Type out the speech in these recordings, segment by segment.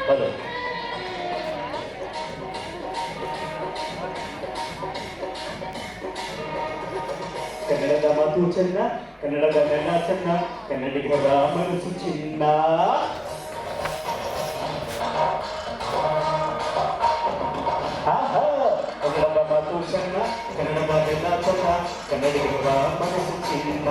Hello. ಕನ್ನಡದ ಮಾತು ಚೆನ್ನ, ಕನ್ನಡದ ನೆಲ ಚೆನ್ನ, ಕನ್ನಡಿಗರ ಮನಸ್ಸು ಚಿನ್ನ. ಕನ್ನಡದ ಮಾತು ಚೆನ್ನ, ಕನ್ನಡದ ನೆಲ ಚೆನ್ನ, ಕನ್ನಡಿಗರ ಮನಸ್ಸು ಚಿನ್ನ.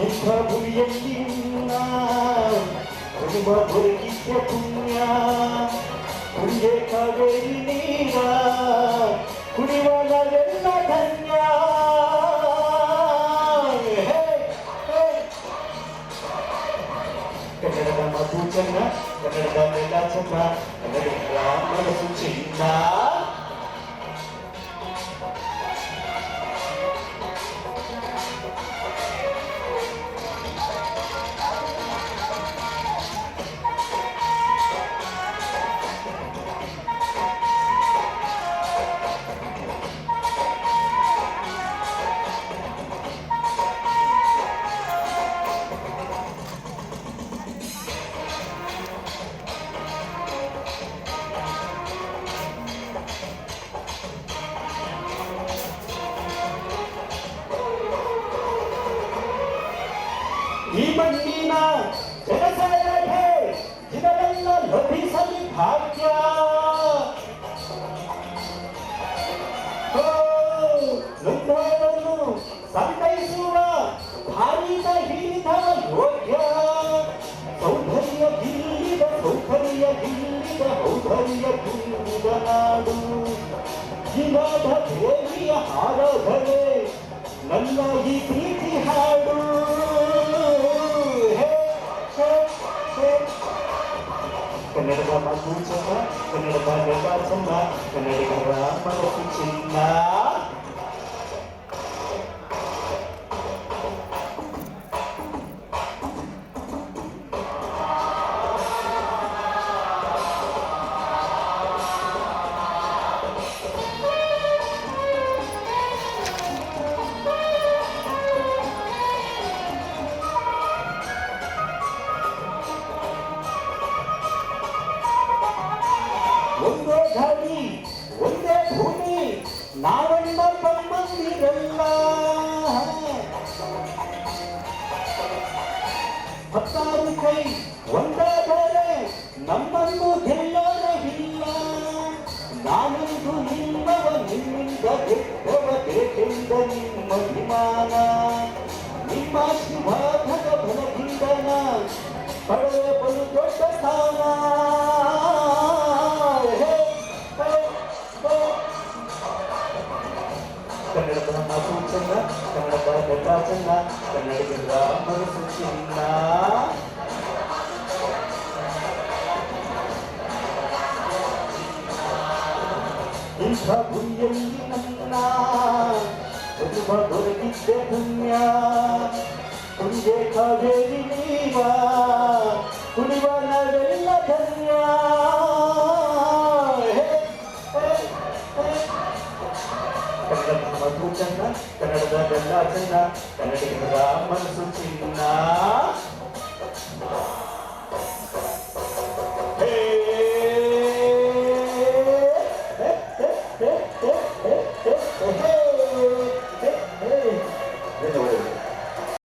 ಇಂಥ ಭೂಮಿಯಲ್ಲಿ ಕುಟುಂಬ ದೊರಕಿದ್ದ ಪುಣ್ಯ, ಪುಣ್ಯ ಕಾವೇರಿ ನೀರ ಕುಡಿಯುವವರೆಲ್ಲ ಧನ್ಯ. ಕನ್ನಡದ ಮಾತು ಚೆನ್ನ, ಕನ್ನಡದ ನೆಲ ಚೆನ್ನ, ಕನ್ನಡಿಗರ ಮನಸ್ಸು ಚಿನ್ನ. ಈ ಮಣ್ಣಿನ ಜನಸೇವೆಗೆ ಇದೆಲ್ಲ ಲಭಿಸಲಿ ಭಾಗ್ಯ. ನೊಂದವರನ್ನು ಸಂತೈಸುವ ಭಾರಿತ ಹಿಡಿದವ ಯೋಗ್ಯ. ಸೌಂದರ್ಯ ಗಿಲ್ಲಿದ ಸೌಕರ್ಯ ಗಿಲ್ಲಿದ ಸೌಂದರ್ಯ ಗಿಲ್ಲಿದ ನಾಡು. ಜೀವದ ದೇವಿಯ ಹಾರಧನೆ ನನ್ನ ಈ ಪ್ರೀತಿ ಹಾಡು. ಕನ್ನಡದ ಮಾತು ಚೆನ್ನ, ಕನ್ನಡದ ನೆಲ ಚೆನ್ನ, ಕನ್ನಡಿಗರ ಮನಸ್ಸು ಚಿನ್ನ. ಒಂದೇ ಗಾಡಿ ಒಂದೇ ಭೂಮಿ ನಾವೆಲ್ಲ ತಮ್ಮಂದಿರಲ್ಲ. ಹತ್ತಾರು ಕೈ ಒಂದಾದರೆ ನಮ್ಮನ್ನು ಗೆಲ್ಲೋರೇ ಇಲ್ಲ. ನಾನೊಂದು ನಿಮ್ಮವ ನಿಮ್ಮಿಂದ ಗೆದ್ದವ ಬೇಕೆಂದ ನಿಮ್ಮ ವಿಮಾನ. ನಿಮ್ಮ ಶಿವಾಧನ ಬಲದಿಂದನ ಪಡೆದ ಬಲು ದೊಡ್ಡ ಸ್ಥಾನ. ಕನ್ನಡದ ಮಾತು ಚೆನ್ನ, ಕನ್ನಡದ ನೆಲ ಚೆನ್ನ, ಕನ್ನಡಿಗರ ಮನಸ್ಸು ಚಿನ್ನ. ಇಂಥ ಭೂಮಿಯಲ್ಲಿ ನನ್ನ ಕುಟುಂಬ ದೊರಕಿದ್ದೆ ಪುಣ್ಯ. ಪುಣ್ಯ ಕಾವೇರಿ ನೀವ ಕುಡಿಯುವ ನಾವೆಲ್ಲ ಧನ್ಯ. ಕನ್ನಡದ ಮಾತು ಚೆನ್ನ, ಕನ್ನಡದ ನೆಲ ಚೆನ್ನ, ಕನ್ನಡಿಗರ ಮನಸ್ಸು ಚಿನ್ನ.